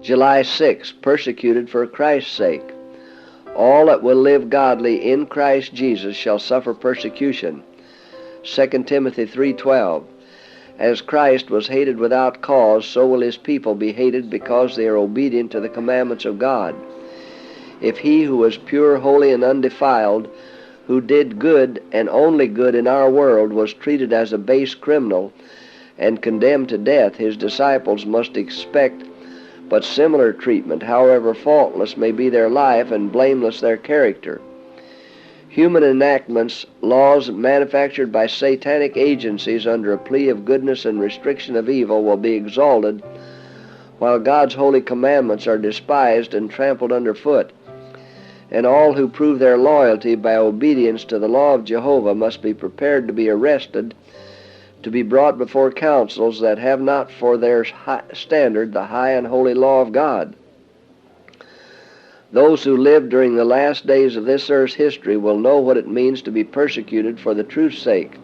July 6, persecuted for Christ's sake. All that will live godly in Christ Jesus shall suffer persecution. 2 Timothy 3:12. As Christ was hated without cause, so will his people be hated because they are obedient to the commandments of God. If he who was pure, holy, and undefiled, who did good and only good in our world, was treated as a base criminal and condemned to death, his disciples must expect but similar treatment, however faultless may be their life and blameless their character. Human enactments, laws manufactured by satanic agencies under a plea of goodness and restriction of evil, will be exalted, while God's holy commandments are despised and trampled underfoot. And all who prove their loyalty by obedience to the law of Jehovah must be prepared to be arrested, to be brought before councils that have not for their standard the high and holy law of God. Those who live during the last days of this earth's history will know what it means to be persecuted for the truth's sake.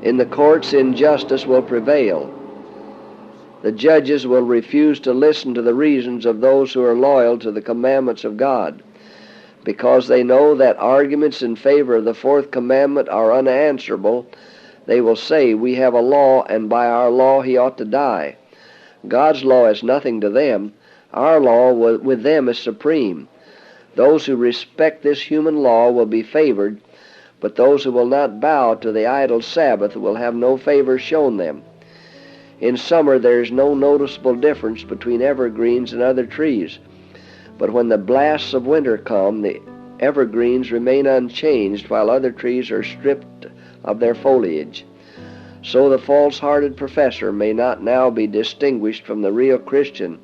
In the courts, injustice will prevail. The judges will refuse to listen to the reasons of those who are loyal to the commandments of God, because they know that arguments in favor of the fourth commandment are unanswerable. They will say, "We have a law, and by our law he ought to die." God's law is nothing to them. Our law with them is supreme. Those who respect this human law will be favored, but those who will not bow to the idol Sabbath will have no favor shown them. In summer there is no noticeable difference between evergreens and other trees, but when the blasts of winter come, the evergreens remain unchanged while other trees are stripped of their foliage. So the false-hearted professor may not now be distinguished from the real Christian,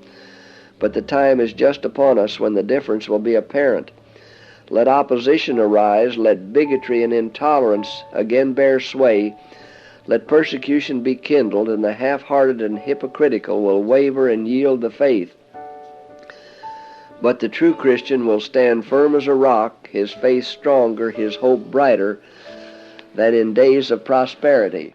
but the time is just upon us when the difference will be apparent. Let opposition arise, let bigotry and intolerance again bear sway, let persecution be kindled, and the half-hearted and hypocritical will waver and yield the faith. But the true Christian will stand firm as a rock, his faith stronger, his hope brighter, than in days of prosperity.